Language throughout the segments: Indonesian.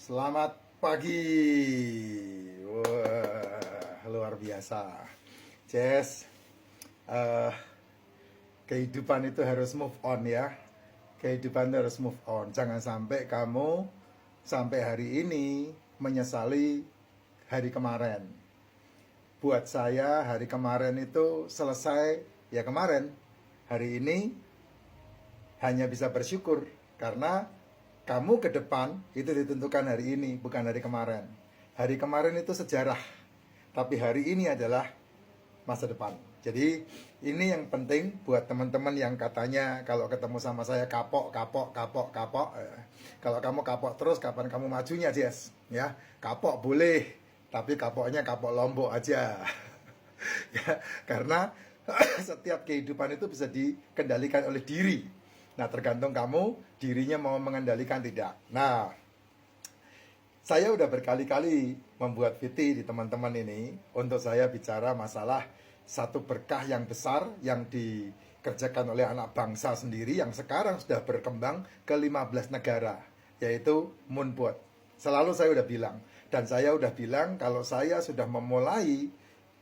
Selamat pagi. Wah, luar biasa. Jess, eh, kehidupan itu harus move on ya. Kehidupan itu harus move on. Jangan sampai kamu sampai hari ini menyesali hari kemarin. Buat saya hari kemarin itu selesai ya kemarin. Hari ini hanya bisa bersyukur karena kamu ke depan itu ditentukan hari ini, bukan hari kemarin. Hari kemarin itu sejarah, tapi hari ini adalah masa depan. Jadi ini yang penting buat teman-teman yang katanya kalau ketemu sama saya kapok. Kalau kamu kapok terus, kapan kamu majunya, Jess? Ya, kapok boleh, tapi kapoknya kapok Lombok aja. Ya, karena setiap kehidupan itu bisa dikendalikan oleh diri. Nah, tergantung kamu dirinya mau mengendalikan tidak. Nah, saya udah berkali-kali membuat VT di teman-teman ini untuk saya bicara masalah satu berkah yang besar yang dikerjakan oleh anak bangsa sendiri yang sekarang sudah berkembang ke 15 negara, yaitu Moonpot. Selalu saya udah bilang, dan saya udah bilang kalau saya sudah memulai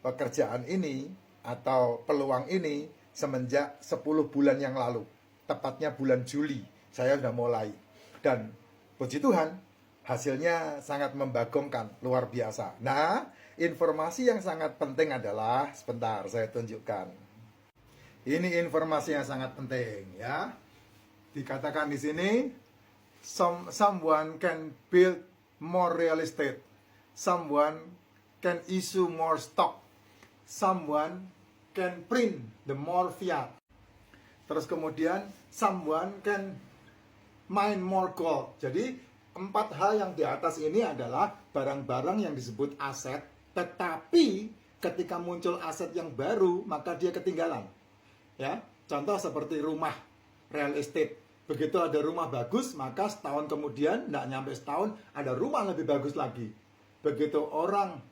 pekerjaan ini atau peluang ini semenjak 10 bulan yang lalu. Tepatnya bulan Juli, saya sudah mulai. Dan puji Tuhan, hasilnya sangat membagongkan, luar biasa. Nah, informasi yang sangat penting adalah, sebentar saya tunjukkan. Ini informasi yang sangat penting ya. Dikatakan di sini, someone can build more real estate. Someone can issue more stock. Someone can print the more fiat. Terus kemudian someone can mine more gold. Jadi 4 hal yang di atas ini adalah barang-barang yang disebut aset, tetapi ketika muncul aset yang baru maka dia ketinggalan. Ya, contoh seperti rumah, real estate. Begitu ada rumah bagus, maka setahun kemudian, tidak nyampe setahun, ada rumah lebih bagus lagi. Begitu orang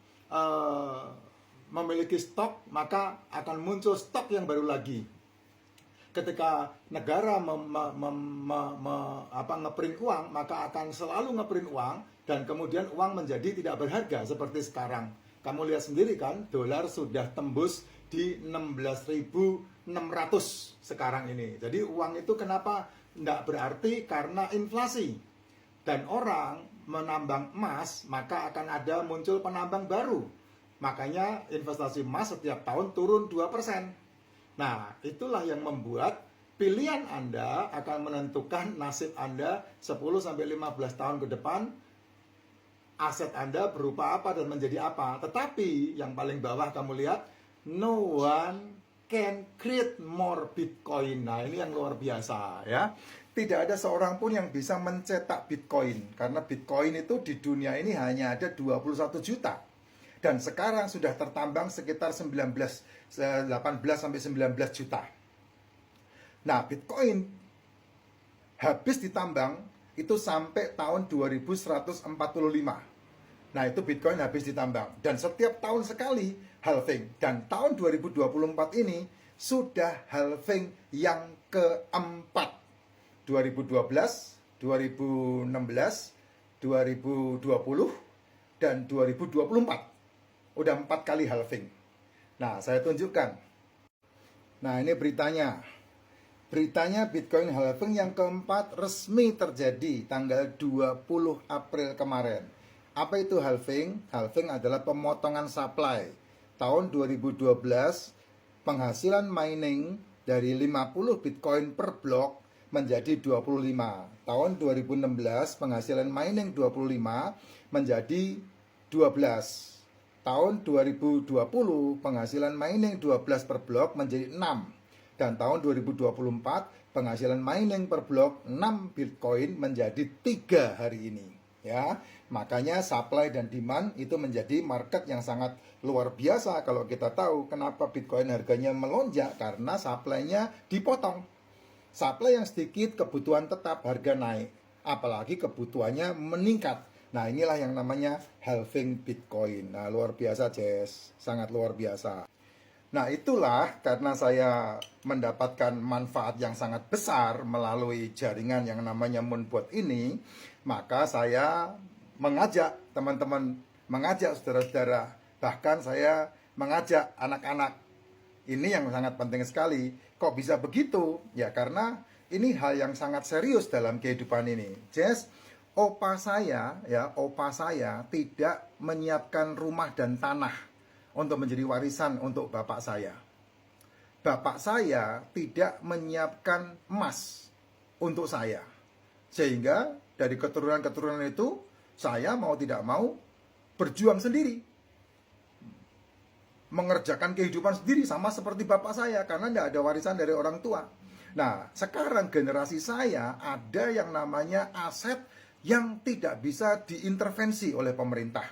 memiliki stok, maka akan muncul stok yang baru lagi. Ketika negara ngeprint uang, maka akan selalu ngeprint uang dan kemudian uang menjadi tidak berharga seperti sekarang. Kamu lihat sendiri kan, dolar sudah tembus di 16.600 sekarang ini. Jadi uang itu kenapa tidak berarti? Karena inflasi. Dan orang menambang emas, maka akan ada muncul penambang baru. Makanya investasi emas setiap tahun turun 2%. Nah, itulah yang membuat pilihan Anda akan menentukan nasib Anda 10-15 tahun ke depan, aset Anda berupa apa dan menjadi apa. Tetapi yang paling bawah kamu lihat, no one can create more Bitcoin. Nah, ini yang luar biasa ya. Tidak ada seorang pun yang bisa mencetak Bitcoin, karena Bitcoin itu di dunia ini hanya ada 21 juta. Dan sekarang sudah tertambang sekitar 18 sampai 19 juta. Nah, Bitcoin habis ditambang itu sampai tahun 2145. Nah, itu Bitcoin habis ditambang. Dan setiap tahun sekali halving. Dan tahun 2024 ini sudah halving yang keempat. 2012, 2016, 2020, dan 2024. Udah 4 kali halving. Nah, saya tunjukkan. Nah, ini beritanya. Beritanya Bitcoin halving yang keempat resmi terjadi tanggal 20 April kemarin. Apa itu halving? Halving adalah pemotongan supply. Tahun 2012, penghasilan mining dari 50 Bitcoin per blok menjadi 25. Tahun 2016, penghasilan mining 25 menjadi 12. Tahun 2020 penghasilan mining 12 per blok menjadi 6. Dan tahun 2024 penghasilan mining per blok 6 Bitcoin menjadi 3 hari ini. Ya, makanya supply dan demand itu menjadi market yang sangat luar biasa. Kalau kita tahu kenapa Bitcoin harganya melonjak, karena supply-nya dipotong. Supply yang sedikit, kebutuhan tetap, harga naik. Apalagi kebutuhannya meningkat. Nah, inilah yang namanya halving Bitcoin. Nah, luar biasa, Jess. Sangat luar biasa. Nah, itulah karena saya mendapatkan manfaat yang sangat besar melalui jaringan yang namanya Moonpot ini, maka saya mengajak teman-teman, mengajak saudara-saudara, bahkan saya mengajak anak-anak. Ini yang sangat penting sekali. Kok bisa begitu? Ya karena ini hal yang sangat serius dalam kehidupan ini. Jess, opa saya tidak menyiapkan rumah dan tanah untuk menjadi warisan untuk bapak saya. Bapak saya tidak menyiapkan emas untuk saya. Sehingga dari keturunan-keturunan itu, saya mau tidak mau berjuang sendiri. Mengerjakan kehidupan sendiri sama seperti bapak saya, karena tidak ada warisan dari orang tua. Nah, sekarang generasi saya ada yang namanya aset yang tidak bisa diintervensi oleh pemerintah.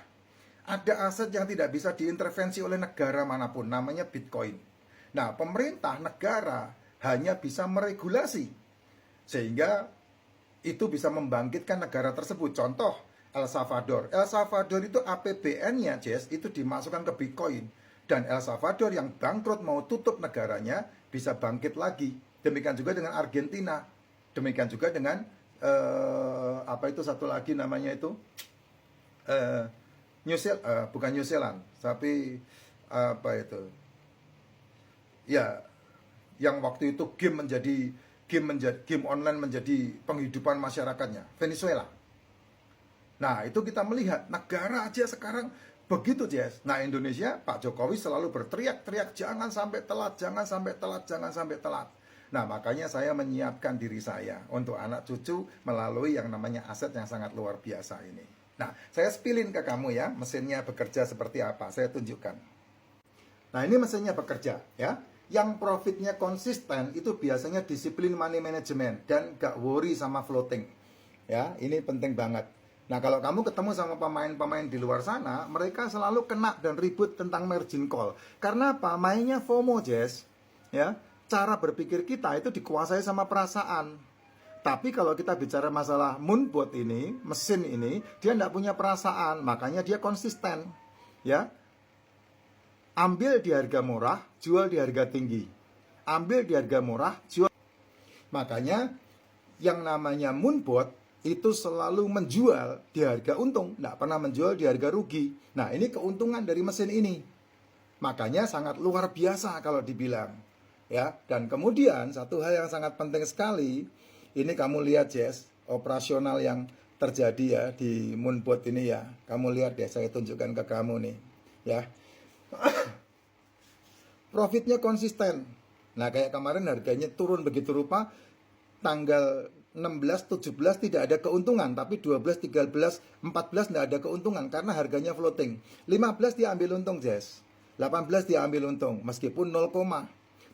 Ada aset yang tidak bisa diintervensi oleh negara manapun, namanya Bitcoin. Nah, pemerintah negara hanya bisa meregulasi sehingga itu bisa membangkitkan negara tersebut. Contoh El Salvador. El Salvador itu APBN-nya, Jess, itu dimasukkan ke Bitcoin. Dan El Salvador yang bangkrut mau tutup negaranya bisa bangkit lagi. Demikian juga dengan Argentina. Demikian juga dengan apa itu satu lagi namanya itu bukan New Zealand, tapi apa itu? Ya, yang waktu itu game online menjadi penghidupan masyarakatnya, Venezuela. Nah, itu kita melihat negara aja sekarang begitu, Jess. Nah, Indonesia, Pak Jokowi selalu berteriak-teriak, jangan sampai telat, jangan sampai telat, jangan sampai telat. Nah, makanya saya menyiapkan diri saya untuk anak cucu melalui yang namanya aset yang sangat luar biasa ini. Nah, saya spillin ke kamu ya, mesinnya bekerja seperti apa, saya tunjukkan. Nah, ini mesinnya bekerja ya. Yang profitnya konsisten itu biasanya disiplin money management dan gak worry sama floating. Ya, ini penting banget. Nah, kalau kamu ketemu sama pemain-pemain di luar sana, mereka selalu kena dan ribut tentang margin call. Karena apa? Mainnya FOMO, Jess. Ya, cara berpikir kita itu dikuasai sama perasaan. Tapi kalau kita bicara masalah moonbot ini, mesin ini, dia tidak punya perasaan, makanya dia konsisten. Ya, ambil di harga murah, jual di harga tinggi. Ambil di harga murah, jual. Makanya yang namanya moonbot itu selalu menjual di harga untung, tidak pernah menjual di harga rugi. Nah, ini keuntungan dari mesin ini. Makanya sangat luar biasa kalau dibilang. Ya, dan kemudian satu hal yang sangat penting sekali, ini kamu lihat, Jess, operasional yang terjadi ya di moonbot ini ya. Kamu lihat deh, saya tunjukkan ke kamu nih, ya. Profitnya konsisten. Nah, kayak kemarin harganya turun begitu rupa, tanggal 16, 17 tidak ada keuntungan, tapi 12, 13, 14 tidak ada keuntungan karena harganya floating. 15 dia ambil untung, Jess. 18 dia ambil untung, meskipun 0,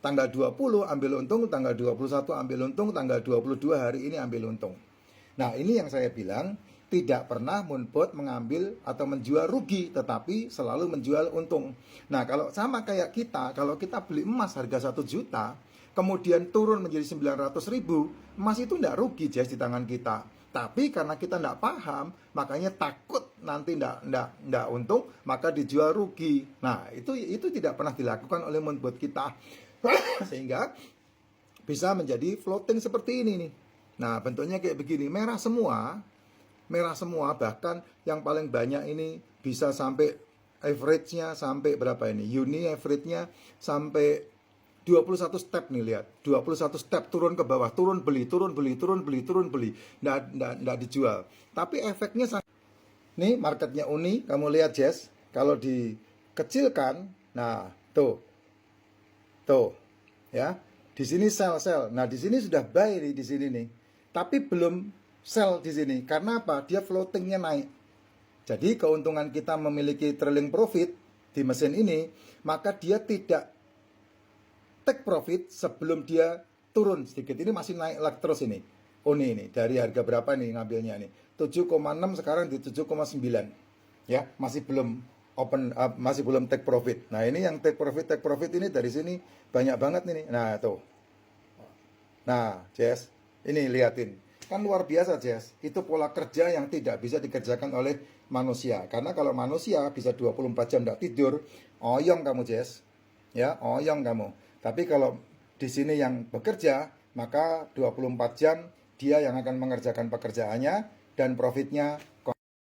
tanggal 20 ambil untung, tanggal 21 ambil untung, tanggal 22 hari ini ambil untung. Nah, ini yang saya bilang, tidak pernah moonbot mengambil atau menjual rugi, tetapi selalu menjual untung. Nah, kalau sama kayak kita, kalau kita beli emas harga 1 juta, kemudian turun menjadi 900.000, emas itu tidak rugi, Jess, di tangan kita. Tapi karena kita tidak paham, makanya takut nanti tidak untung, maka dijual rugi. Nah, itu tidak pernah dilakukan oleh moonbot kita. Sehingga bisa menjadi floating seperti ini nih. Nah, bentuknya kayak begini, merah semua, bahkan yang paling banyak ini bisa sampai average-nya sampai berapa ini? Uni average-nya sampai 21 step nih, lihat. 21 step turun ke bawah, turun beli. Nggak dijual. Tapi efeknya nih marketnya Uni, kamu lihat, Jess, kalau dikecilkan, nah, tuh. Ya. Di sini sell. Nah, di sini sudah buy nih, di sini nih. Tapi belum sell di sini. Karena apa? Dia floatingnya naik. Jadi keuntungan kita memiliki trailing profit di mesin ini, maka dia tidak take profit sebelum dia turun sedikit. Ini masih naik terus ini. Uni ini dari harga berapa nih ngambilnya nih? 7,6 sekarang di 7,9. Ya, masih belum masih belum take profit. Nah, ini yang take profit ini dari sini banyak banget nih. Nah, tuh. Nah, Jess, ini liatin. Kan luar biasa, Jess. Itu pola kerja yang tidak bisa dikerjakan oleh manusia. Karena kalau manusia bisa 24 jam tidak tidur, oyong kamu, Jess. Ya, oyong kamu. Tapi kalau di sini yang bekerja, maka 24 jam dia yang akan mengerjakan pekerjaannya dan profitnya